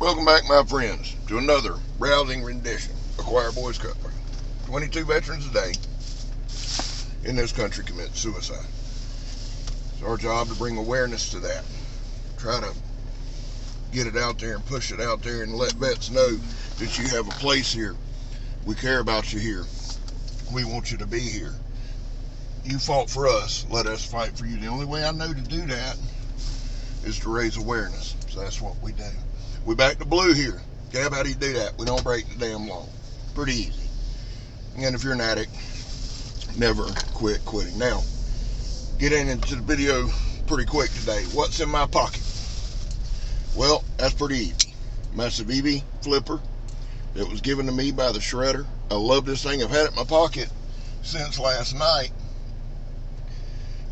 Welcome back, my friends, to another rousing rendition of Choir Boys Cutler. 22 veterans a day in this country commit suicide. It's our job to bring awareness to that. Try to get it out there and push it out there and let vets know that you have a place here. We care about you here. We want you to be here. You fought for us. Let us fight for you. The only way I know to do that is to raise awareness. So that's what we do. We back to blue here. Gab, how do you do that? We don't break the damn law. Pretty easy. And if you're an addict, never quit quitting. Now, getting into the video pretty quick today. What's in my pocket? Well, that's pretty easy. My CIVVI Flipper that was given to me by the shredder. I love this thing. I've had it in my pocket since last night.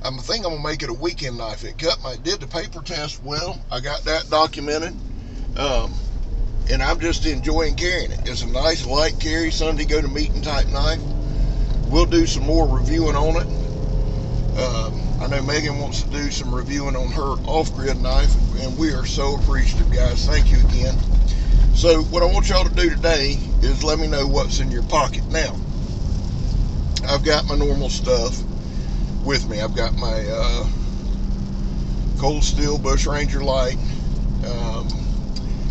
I think I'm going to make it a weekend knife. It did the paper test well. I got that documented. And I'm just enjoying carrying it. It's a nice light carry, Sunday go to meeting type knife. We'll do some more reviewing on it. I know Megan wants to do some reviewing on her off-grid knife, and we are so appreciative, guys. Thank you again. So what I want y'all to do today is let me know what's in your pocket. Now, I've got my normal stuff with me. I've got my Cold Steel Bush Ranger light.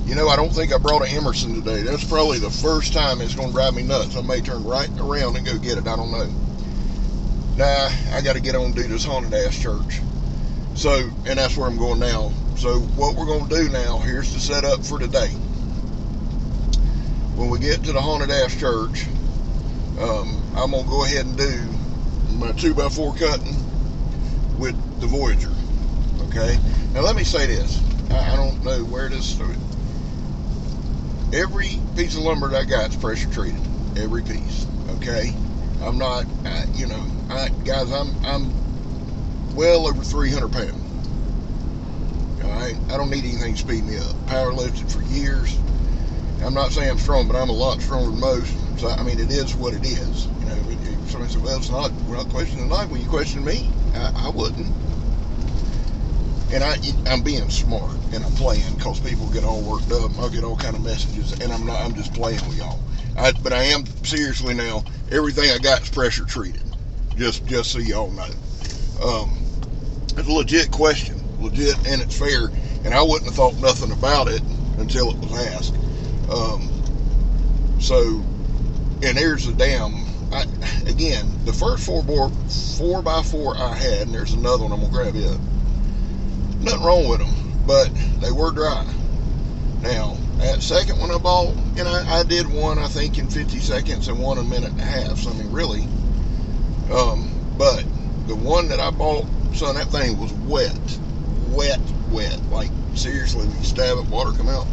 You know, I don't think I brought an Emerson today. That's probably the first time it's going to drive me nuts. I may turn right around and go get it. I don't know. Nah, I got to get on and do this haunted ass church. So, and that's where I'm going now. So what we're going to do now, here's the setup for today. When we get to the haunted ass church, I'm going to go ahead and do my 2x4 cutting with the Voyager. Okay? Now let me say this. I don't know where this started. Every piece of lumber that I got is pressure treated. Every piece. Okay? I'm not, guys, I'm well over 300 pounds. Alright? I don't need anything to speed me up. Power lifted for years. I'm not saying I'm strong, but I'm a lot stronger than most. So, I mean, it is what it is. You know, somebody said, well, we're not questioning the knife. When you question me, I wouldn't. And I'm being smart, and I'm playing, because people get all worked up. I'll get all kind of messages, and I'm just playing with y'all. But I am seriously now. Everything I got is pressure treated. Just so y'all know. It's a legit question, legit, and it's fair. And I wouldn't have thought nothing about it until it was asked. And there's the damn. Again, the first 4x4 I had, and there's another one I'm gonna grab it. Nothing wrong with them, but they were dry. Now, that second one I bought, and I did one, I think, in 50 seconds and one a minute and a half. So, I mean, really. But the one that I bought, son, that thing was wet. Like, seriously, when you stab it, water come out.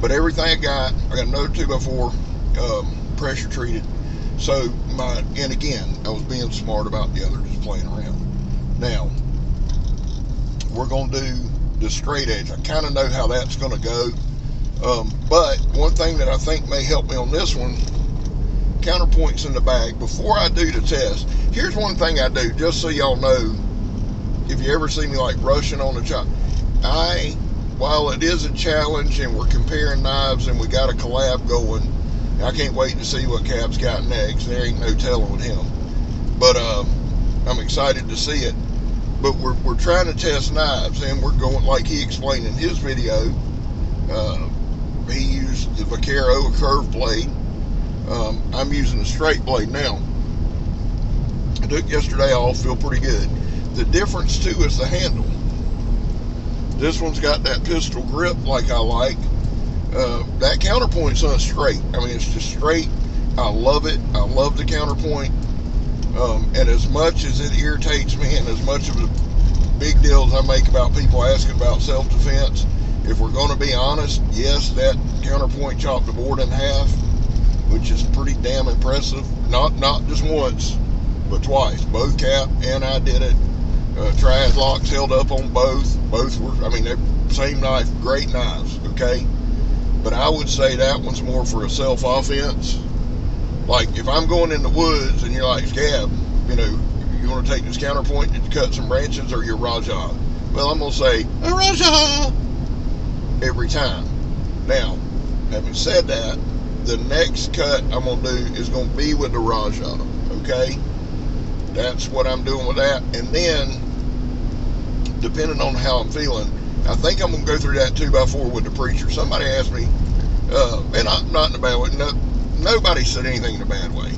But everything I got another 2x4 pressure treated. So, and again, I was being smart about the other, just playing around. Now, we're going to do the straight edge. I kind of know how that's going to go. But one thing that I think may help me on this one, counterpoints in the back. Before I do the test, here's one thing I do, just so y'all know, if you ever see me like rushing on the chop, while it is a challenge and we're comparing knives and we got a collab going, I can't wait to see what Cap's got next. There ain't no telling with him. But I'm excited to see it. But we're trying to test knives, and we're going, like he explained in his video, he used the Vaquero, a curved blade. I'm using a straight blade now. I took yesterday off, feel pretty good. The difference too is the handle. This one's got that pistol grip like I like. That counterpoint's not straight. I mean, it's just straight. I love it. I love the counterpoint. And as much as it irritates me, and as much of a big deal as I make about people asking about self-defense, if we're going to be honest, yes, that counterpoint chopped the board in half, which is pretty damn impressive. Not just once, but twice. Both Cap and I did it. Triad locks held up on both. Both were, I mean, they're same knife, great knives, okay? But I would say that one's more for a self-offense. Like, if I'm going in the woods and you're like, Gab, you know, you want to take this counterpoint and cut some branches, or you're Raja? Well, I'm going to say, Raja, every time. Now, having said that, the next cut I'm going to do is going to be with the Rajah, okay? That's what I'm doing with that. And then, depending on how I'm feeling, I think I'm going to go through that 2x4 with the preacher. Somebody asked me, and not in a bad way, nobody said anything in a bad way,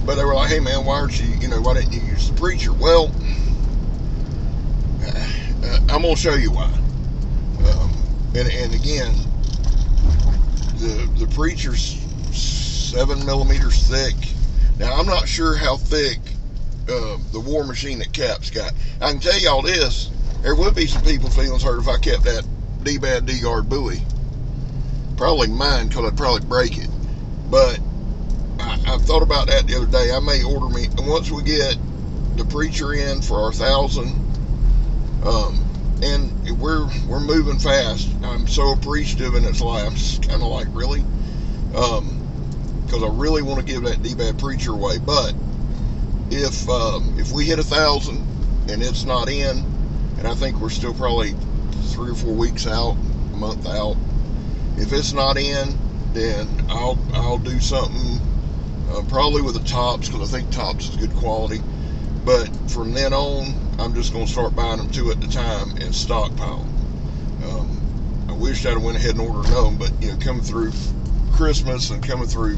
but they were like, hey man, why didn't you use the preacher? Well, I'm going to show you why. And again, the preacher's 7 millimeters thick. Now, I'm not sure how thick the War Machine at Cap's got. I can tell y'all this, there would be some people feelings hurt if I kept that D-bad D-guard buoy. Probably mine, because I'd probably break it. But I thought about that the other day. I may order me, and once we get the preacher in for our 1,000, and we're moving fast. I'm so appreciative, and it's like, I'm just kind of like, really? Because I really want to give that D-bad preacher away. But if we hit 1,000 and it's not in, and I think we're still probably 3 or 4 weeks out, a month out, if it's not in, then I'll do something probably with the tops, because I think tops is good quality. But from then on, I'm just going to start buying them 2 at a time and stockpile. I wish I'd have went ahead and ordered them, but coming through Christmas and coming through,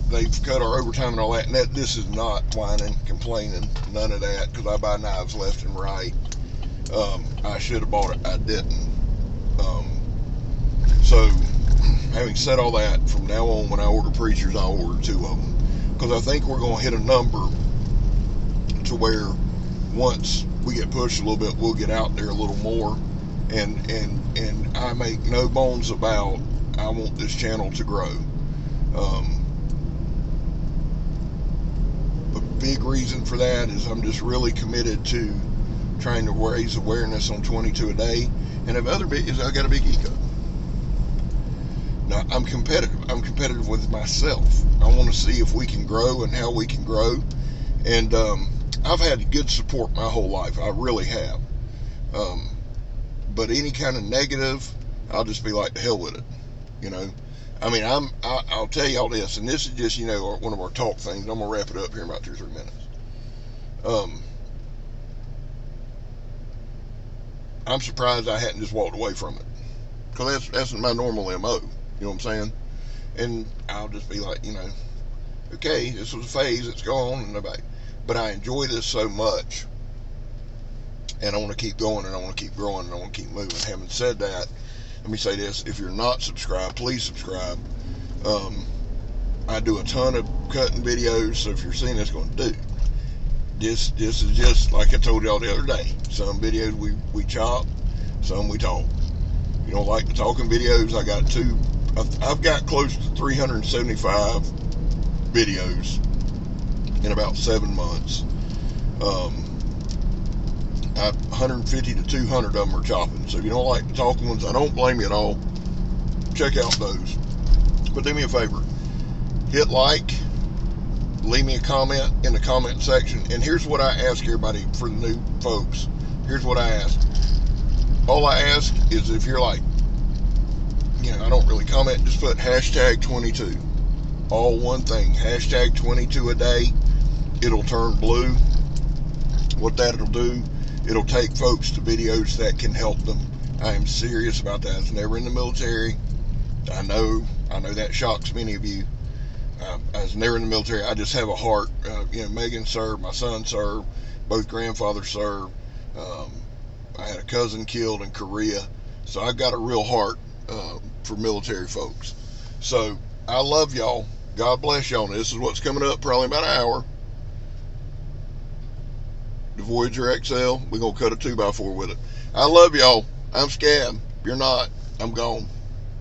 they've cut our overtime and all that. And this is not whining, complaining, none of that, because I buy knives left and right. I should have bought it, I didn't. So, having said all that, from now on, when I order preachers, I'll order 2 of them, because I think we're going to hit a number to where once we get pushed a little bit, we'll get out there a little more, and I make no bones about, I want this channel to grow. A big reason for that is I'm just really committed to trying to raise awareness on 22 a day, and the other bit is I got a big ego. Now, I'm competitive. I'm competitive with myself. I want to see if we can grow and how we can grow. And I've had good support my whole life. I really have. But any kind of negative, I'll just be like, the hell with it. I mean, I'll tell y'all this, and this is just, one of our talk things. I'm going to wrap it up here in about 2 or 3 minutes. I'm surprised I hadn't just walked away from it, because that's my normal MO. You know what I'm saying? And I'll just be like, okay, this was a phase, it's gone, and nobody. But I enjoy this so much, and I want to keep going, and I want to keep growing, and I want to keep moving. Having said that, let me say this: if you're not subscribed, please subscribe. I do a ton of cutting videos, so if you're seeing this, going to do. This is just like I told y'all the other day. Some videos we chop, some we talk. You don't like the talking videos? I've got close to 375 videos in about 7 months. 150 to 200 of them are chopping. So if you don't like the talking ones, I don't blame you at all. Check out those. But do me a favor, hit like, leave me a comment in the comment section. And here's what I ask everybody, for the new folks. Here's what I ask. All I ask is, if you're like, I don't really comment, just put hashtag 22. All one thing, hashtag 22 a day. It'll turn blue. What that'll do, it'll take folks to videos that can help them. I am serious about that. I was never in the military. I know that shocks many of you. I was never in the military. I just have a heart. Megan served, my son served, both grandfathers served. I had a cousin killed in Korea, so I've got a real heart for military folks. So I love y'all. God bless y'all. This is what's coming up, probably about an hour. The Voyager XL. We're gonna cut a 2x4 with it. I love y'all. I'm Scab. You're not. I'm gone.